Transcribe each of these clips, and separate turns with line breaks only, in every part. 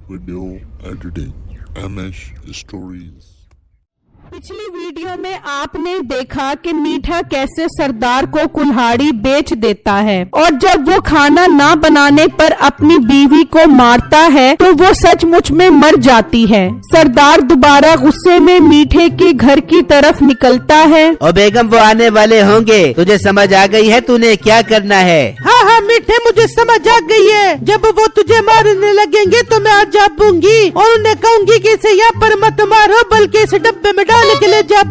Video editing, MS Stories.
पिछली video में आपने देखा कि मीठा कैसे सरदार को कुल्हाड़ी बेच देता है और जब वो खाना ना बनाने पर अपनी बीवी को मारता है तो वो सचमुच में मर जाती है। सरदार दोबारा गुस्से में मीठे के घर की तरफ निकलता है।
और बेगम वो आने वाले होंगे, तुझे समझ आ गई है तूने क्या करना है?
हाँ हाँ मीठे, मुझे समझ आ गई है। जब वो तुझे मारने लगेंगे तो मैं आज जापूंगी और उन्हें कहूंगी कि इसे यहाँ पर मत मारो बल्कि इसे डब्बे में डाल के ले जाओ।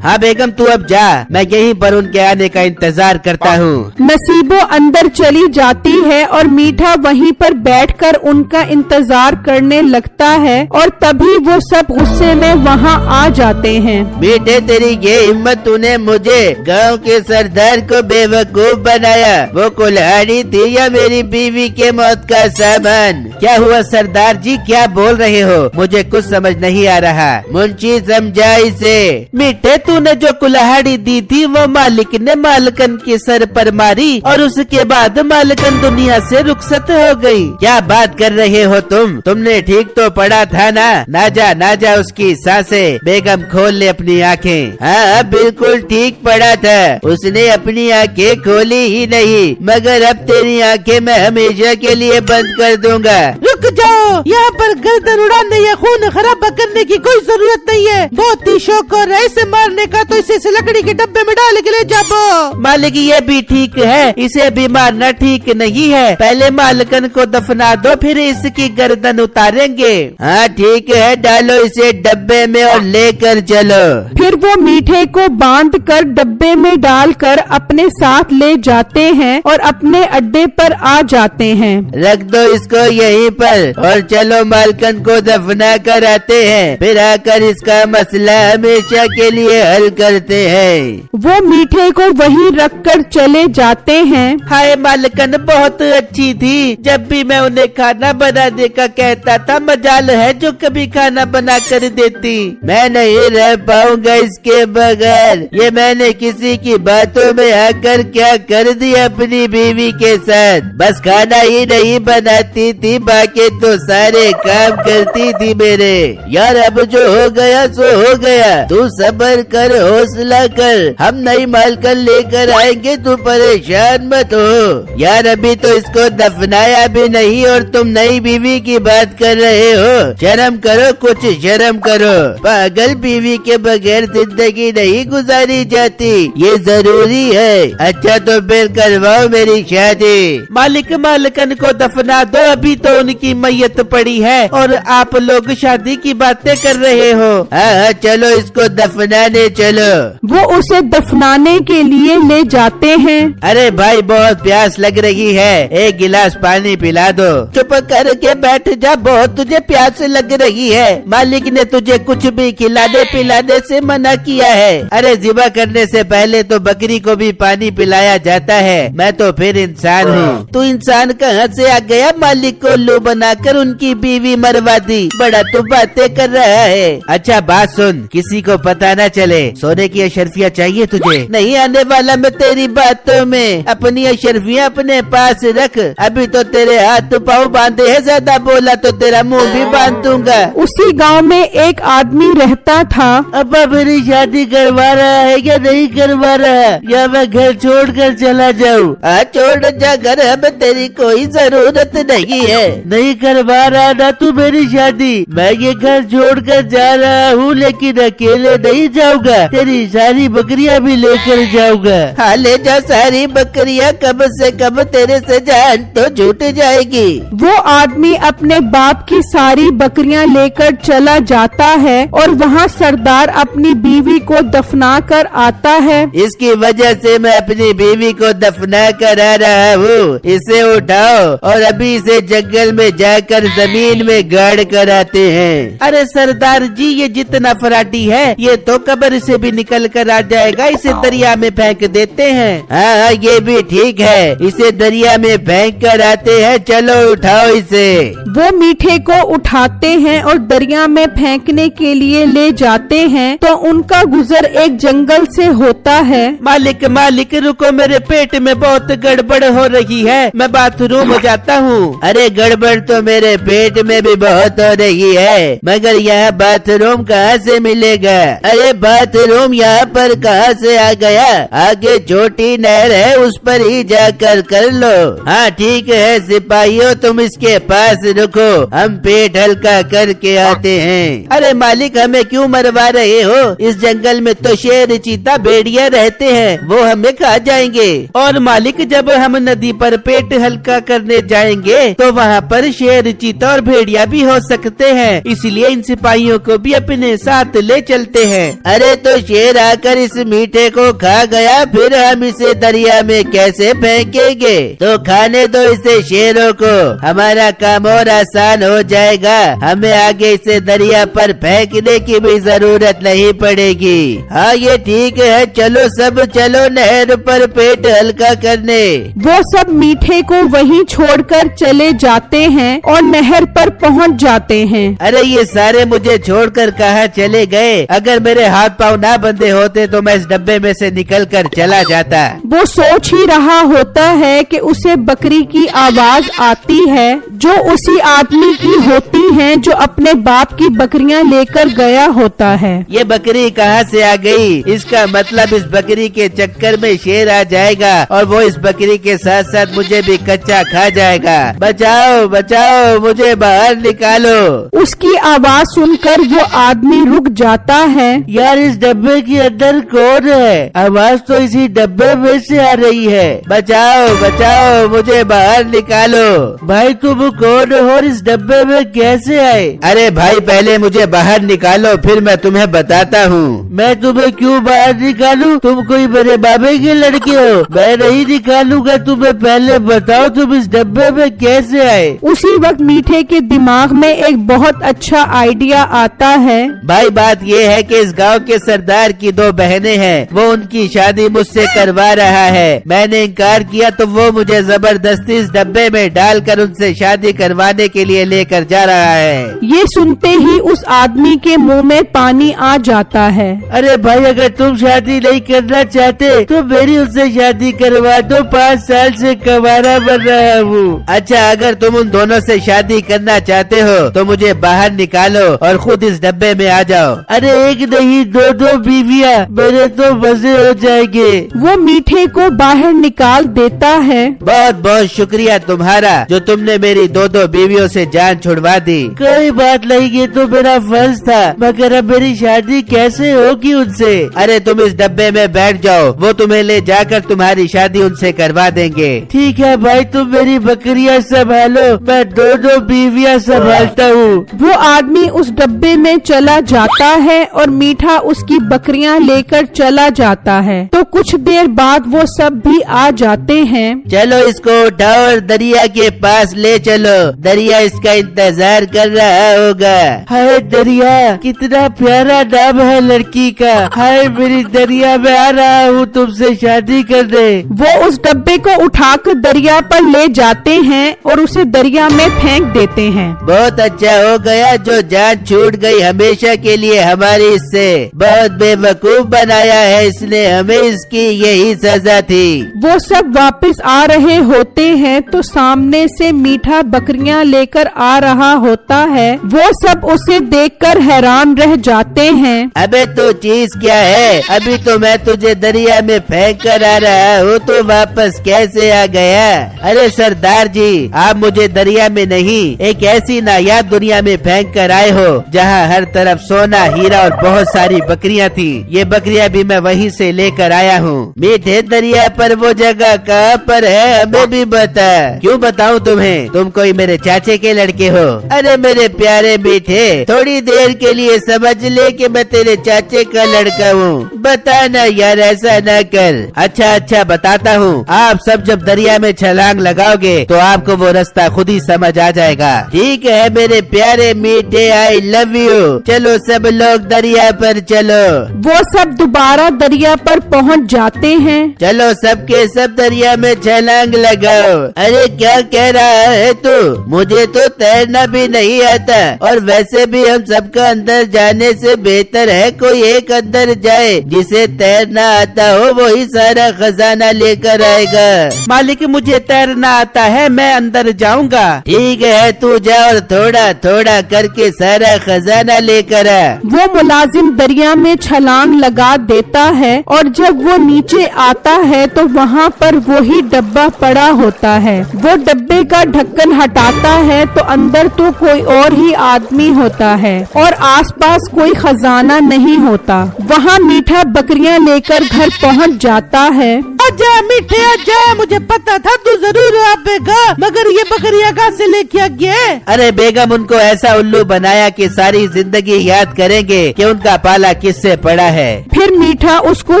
हाँ बेगम तू अब जा, मैं यहीं पर उनके आने का इंतजार करता हूँ।
नसीबो अंदर चली जाती है और मीठा वहीं पर बैठकर उनका इंतजार करने लगता है और तभी वो सब गुस्से में वहाँ आ जाते हैं।
बेटे तेरी ये हिम्मत, तूने मुझे गांव के सरदार को बेवकूफ बनाया। वो कुल्हाड़ी थी या मेरी बीवी के मौत का सामान? क्या हुआ सरदार जी, क्या बोल रहे हो? मुझे कुछ समझ नहीं आ रहा। मुंशी समझा इसे। मीठे तूने जो कुल्हाड़ी दी थी वो मालिक ने मालकन के सर पर मारी और उसके बाद मालकन दुनिया से रुखसत हो गई। क्या बात कर रहे हो तुमने ठीक तो पढ़ा था ना जा उसकी सांसें। बेगम खोल ले अपनी आँखें। हाँ बिल्कुल ठीक पढ़ा था, उसने अपनी आँखें खोली ही नहीं, मगर अब तेरी आँखें मैं हमेशा के लिए बंद कर दूंगा।
रुक जाओ, यहाँ पर गर्दन उड़ाने या खून खराबा करने की कोई जरूरत नहीं है। बहुत ही शौक और ऐसे मारने का तो इसे लकड़ी के डब्बे में डाल के ले जाओ।
मालिक ये भी ठीक है, इसे भी मारना ठीक नहीं है। पहले मालकन को दफना दो फिर इसकी गर्दन उतारेंगे। हाँ ठीक है, डालो इसे डब्बे में और लेकर चलो।
फिर वो मीठे को बांध कर डब्बे में डालकर अपने साथ ले जाते हैं और अपने अड्डे पर आ जाते हैं।
रख दो इसको यहीं पर और चलो मालकन को दफना कर आते हैं, फिर आकर इसका मसला हमेशा के लिए हल करते हैं।
वो मीठे को वहीं रखकर चले जाते हैं।
हाय मालकन बहुत अच्छी थी, जब भी मैं उन्हें खाना बनाने का कहता था मजाल है जो कभी खाना बना कर देती। मैं नहीं रह पाऊंगा इसके बगैर। ये मैंने किसी की बातों में आकर क्या कर दिया अपनी बीवी के साथ। बस खाना ही नहीं बनाती थी, बाकी तो सारे काम करती थी मेरे। यार अब जो हो गया सो हो गया, तू सब्र कर, हौसला कर, हम नई मालकन लेकर आएंगे, तू परेशान मत हो। यार अभी तो इसको दफनाया भी नहीं और तुम नई बीवी की बात कर रहे हो। शर्म करो, कुछ शर्म करो। पागल बीवी के बगैर जिंदगी नहीं गुजारी जाती, ये जरूरी है। अच्छा तो फिर करवाओ मेरी शादी। मालकन को दफना दो, अभी तो उनकी मैयत पड़ी है और आप लोग शादी की बातें कर रहे हो। हाँ चलो इसको दफनाने चलो।
वो उसे दफनाने के लिए ले जाते हैं।
अरे भाई बहुत प्यास लग रही है, एक गिलास पानी पिला दो। चुप करके बैठ जा, बहुत तुझे प्यास लग रही है। मालिक ने तुझे कुछ भी खिलाने पिलाने से मना किया है। अरे ज़िबा करने से पहले तो बकरी को भी पानी पिलाया जाता है। मैं तो फिर इंसान हूँ। तू इंसान कहाँ से आ गया? मालिक को उल्लू बनाकर उनकी बीवी मरवा दी। बड़ा तू बातें कर रहा है। अच्छा बात सुन, किसी को पता न चले। सोने की अशरफियाँ चाहिए तुझे? नहीं आने वाला मैं तेरी बातों में। अपनी अशरफियाँ अपने पास रख। अभी तो तेरे हाथ पाँव बांधे हैं, ज्यादा बोला तो तेरा मुंह भी बांध दूंगा।
उसी गांव में एक आदमी रहता था।
अब मेरी शादी करवा रहा है या नहीं करवा रहा, या मैं घर छोड़ कर चला जाऊँ? छोड़ जा घर, अब तेरी कोई जरूरत नहीं है। नहीं करवा रहा ना तू मेरी शादी। मैं ये घर छोड़ कर जा रहा हूँ, लेकिन अकेले नहीं जाऊंगा, तेरी सारी बकरियाँ भी लेकर जाऊंगा। हाँ ले जा सारी बकरियाँ, कम से कम तेरे से जान तो छूट जाएगी।
वो आदमी अपने बाप की सारी बकरियां लेकर चला जाता है और वहाँ सरदार अपनी बीवी को दफना कर आता है।
इसकी वजह से मैं अपनी बीवी को दफना कर आ रहा हूँ। इसे उठाओ और अभी इसे जंगल में जाकर जमीन में गाड़ कर आते हैं। अरे सरदार जी ये जितना फराटी है ये तो कब्र से भी निकल कर आ जाएगा, इसे दरिया में फेंक देते हैं। हाँ ये भी ठीक है, इसे दरिया में फेंक कर आते हैं। चलो उठाओ इसे।
वो मीठे को उठाते हैं और दरिया में फेंकने के लिए ले जाते हैं तो उनका गुजर एक जंगल से होता है।
मालिक रुको, मेरे पेट में बहुत गड़बड़ हो रही है, मैं बाथरूम जाता हूँ। अरे गड़बड़ तो मेरे पेट में भी बहुत हो रही है, मगर यहाँ बाथरूम कहाँ से मिलेगा? अरे बाथरूम यहाँ पर कहाँ से आ गया? आगे छोटी नहर है, उस पर ही जाकर कर लो। हाँ ठीक है सिपाहियों, तुम इसके पास रुको, हम पेट हल्का करके आते हैं। अरे मालिक, हमें क्यों मरवा रहे हो? इस जंगल में तो शेर, चीता, भेड़िया रहते हैं, वो हमें खा जाएंगे।
और मालिक, जब हम नदी पर पेट हल्का करने जाएंगे तो वहाँ पर शेर, चीता और भेड़िया भी हो सकते हैं, इसलिए इन सिपाहियों को भी अपने साथ ले चलते हैं।
अरे तो शेर आकर इस मीठे को खा गया, फिर हम इसे दरिया में कैसे फेंकेंगे? तो खाने दो इसे शेरों को, हमारा काम और आसान हो जाएगा, हमें आगे इसे दरिया पर फेंकने की भी जरूरत नहीं पड़ेगी। हाँ ये ठीक है, चलो सब चलो नहर पर पेट हल्का करने।
वो सब मीठे को वहीं छोड़कर चले जाते हैं और नहर पर पहुंच जाते हैं।
अरे ये सारे मुझे छोड़कर कहाँ चले गए? अगर मेरे हाथ पाँव ना बंधे होते तो मैं इस डब्बे में से निकलकर चला जाता।
वो सोच ही रहा होता है कि उसे बकरी की आवाज आती है, जो उसी आदमी की होती है जो अपने बाप की बकरियां लेकर गया होता है।
ये बकरी कहाँ से आ गई? इसका मतलब इस बकरी के चक्कर में शेर आ जाएगा और वो इस बकरी के साथ साथ मुझे भी कच्चा खा जाएगा। बचाओ बचाओ, मुझे बाहर निकालो।
उसकी आवाज सुनकर वो आदमी रुक जाता है।
यार इस डब्बे के अंदर कौन है? आवाज तो इसी डब्बे में से आ रही है। बचाओ बचाओ, मुझे बाहर निकालो। भाई तुम कौन हो और इस डब्बे में कैसे आए? अरे भाई पहले मुझे बाहर निकालो, फिर मैं तुम्हें बताता हूँ। मैं तुम्हें क्यों बाहर निकालूं? तुम कोई मेरे बाबे के लड़के हो? मैं नहीं निकालूंगा तुम्हें, पहले बताओ तुम इस डब्बे में कैसे आए?
उसी वक्त मीठे के दिमाग में एक बहुत अच्छा आइडिया आता है।
भाई बात ये है कि इस गांव के सरदार की 2 बहनें हैं, वो उनकी शादी मुझसे करवा रहा है। मैंने इनकार किया तो वो मुझे जबरदस्ती इस डब्बे में डालकर उनसे शादी करवाने के लिए लेकर जा रहा है।
ये सुनते ही उस आदमी के मुंह में पानी आ जाता है।
अरे भाई अगर तुम शादी नहीं करना चाहते तो मेरी उससे शादी करवा दो, 5 साल से कवारा बन रहा हूँ। अच्छा अगर तुम उन दोनों से शादी करना चाहते हो तो मुझे बाहर निकालो और खुद इस डब्बे में आ जाओ। अरे एक नहीं 2 बीवियाँ, मेरे तो मजे हो जाएंगे।
वो मीठे को बाहर निकाल देता है।
बहुत बहुत शुक्रिया तुम्हारा जो तुमने मेरी 2 बीवियों से जान छुड़वा दी। कोई बात नहीं, ये तो मेरा फर्ज था, मगर अब मेरी शादी कैसे होगी उनसे? अरे तुम इस डब्बे में बैठ जाओ, वो तुम्हें ले जाकर तुम्हारी शादी उनसे करवा देंगे। ठीक है भाई, तुम मेरी बकरियां संभालो, मैं 2 बीवियां संभालता हूँ।
वो आदमी उस डब्बे में चला जाता है और मीठा उसकी बकरियां लेकर चला जाता है। तो कुछ देर बाद वो सब भी आ जाते हैं।
चलो इसको उठाओ और दरिया के पास ले चलो, दरिया इसका इंतजार कर रहा होगा। हाय दरिया, कितना प्यारा नाम है लड़की का। हाय मेरी दरिया, मैं आ रहा हूँ तुमसे शादी करने।
वो उस डब्बे को उठाकर दरिया पर ले जाते हैं और उसे दरिया में फेंक देते हैं।
बहुत अच्छा हो गया जो जान छूट गई हमेशा के लिए हमारी इससे। बहुत बेवकूफ बनाया है इसने हमें, इसकी यही सजा थी।
वो सब वापस आ रहे होते हैं तो सामने से मीठा बकरियां लेकर आ रहा होता है। वो सब उसे देखकर हैरान रह जाते हैं।
अबे तो चीज क्या है? अभी तो मैं तुझे दरिया में फेंक कर आ रहा हूँ, तो वापस कैसे आ गया? अरे सरदार जी, आप मुझे दरिया में नहीं एक ऐसी नायाब दुनिया में फेंक कर आए हो जहाँ हर तरफ सोना, हीरा और बहुत सारी बकरियाँ थी। ये बकरियाँ भी मैं वहीं से लेकर आया हूँ। मीठे दरिया पर वो जगह कहाँ पर है, हमें भी बता। क्यों बताऊँ तुम्हें? तुम कोई मेरे चाचे के लड़के हो। अरे मेरे प्यारे मीठे, थोड़ी देर के लिए समझ ले कि मैं तेरे चाचे का लड़का हूँ। बता ना यार, ऐसा ना कर। अच्छा बताता हूँ। आप सब जब दरिया में छलांग लगाओगे तो आपको वो रास्ता खुद ही समझ आ जाएगा। ठीक है मेरे प्यारे मीठे, आई लव यू। चलो सब लोग दरिया पर चलो।
वो सब दोबारा दरिया पर पहुंच जाते हैं।
चलो सबके सब दरिया में छलांग लगाओ। अरे क्या कह रहा है तू? मुझे तो तैरना भी नहीं आता, और वैसे भी हम सबका अंदर जाने से बेहतर है कोई एक अंदर जाए जिसे तैरना आता हो, वही सारा खजाना लेकर आएगा।
मालिक मुझे तैरना आता है, मैं अंदर जाऊंगा।
ठीक है, तू जा और थोड़ा थोड़ा करके सारा खजाना लेकर आ।
वो मुलाजिम दरिया में छलांग लगा देता है और जब वो नीचे आता है तो वहाँ पर वही डब्बा पड़ा होता है। वो डब्बे का ढक्कन हटाता है तो अंदर तो कोई और ही आदमी होता है और आसपास कोई खजाना नहीं होता। वहाँ मीठा बकरियाँ लेकर घर पहुँच जाता है।
आजा मीठे आजा, मुझे पता था तू जरूर आएगा, मगर ये बकरियां कहाँ से लेके आ गया?
अरे बेगम उनको ऐसा उल्लू बनाया कि सारी जिंदगी याद करेंगे कि उनका पाला किससे पड़ा है।
फिर मीठा उसको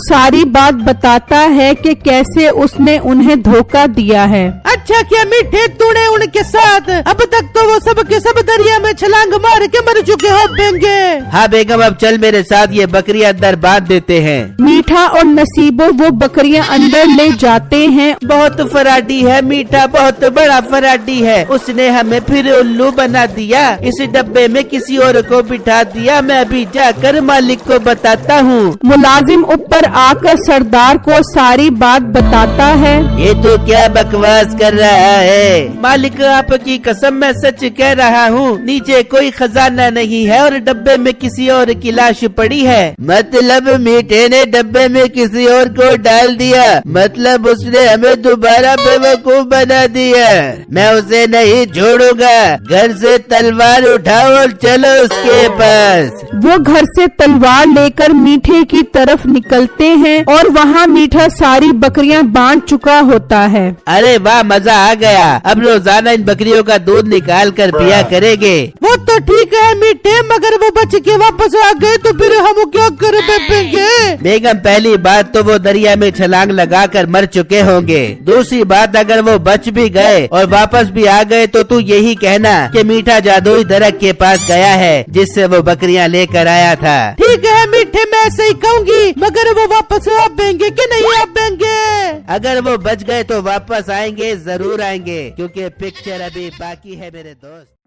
सारी बात बताता है कि कैसे उसने उन्हें धोखा दिया है।
अच्छा क्या मीठे, तूने उनके साथ अब तक तो वो सब के सब दरिया में छलांग मार के मर चुके हो बेंगे।
हाँ बेगम, अब चल मेरे साथ, ये बकरियां अंदर बांध देते हैं।
मीठा और नसीबो वो बकरियां अंदर ले जाते हैं।
बहुत फराडी है मीठा, बहुत बड़ा फराडी है। उसने हमें फिर उल्लू बना दिया, इस डब्बे में किसी और को बिठा दिया। मैं अभी जाकर मालिक को बताता हूँ।
मुलाजिम ऊपर आकर सरदार को सारी बात बताता है।
ये तो क्या बकवास कर रहा है? मालिक आपकी कसम, मैं सच कह रहा हूँ, नीचे कोई खजाना नहीं है और डब्बे में किसी और की लाश पड़ी है। मतलब मीठे ने डब्बे में किसी और को डाल दिया, मतलब उसने हमें दोबारा बेवकूफ बना दिया। मैं उसे नहीं छोड़ूंगा, घर से तलवार उठाओ और चलो उसके पास।
वो घर से तलवार लेकर मीठे की तरफ निकलते हैं और वहाँ मीठा सारी बकरियां बांध चुका होता है।
अरे वाह, मजा आ गया। अब रोजाना इन बकरियों का दूध निकाल कर पिया करेंगे।
वो तो ठीक है मीठे, मगर वो बच के वापस आ गए तो फिर हम क्या कर बेंगे?
बेगम पहली बात तो वो दरिया में छलांग लगाकर मर चुके होंगे। दूसरी बात, अगर वो बच भी गए और वापस भी आ गए तो तू यही कहना कि मीठा जादुई दरख्त के पास गया है जिससे वो बकरियां लेकर आया था।
ठीक है मीठे, मैं ऐसे ही कहूँगी, मगर वो वापस आ पाएंगे कि नहीं आ पाएंगे?
अगर वो बच गए तो वापस आएंगे, जरूर आएंगे, क्योंकि पिक्चर अभी बाकी है मेरे दोस्त।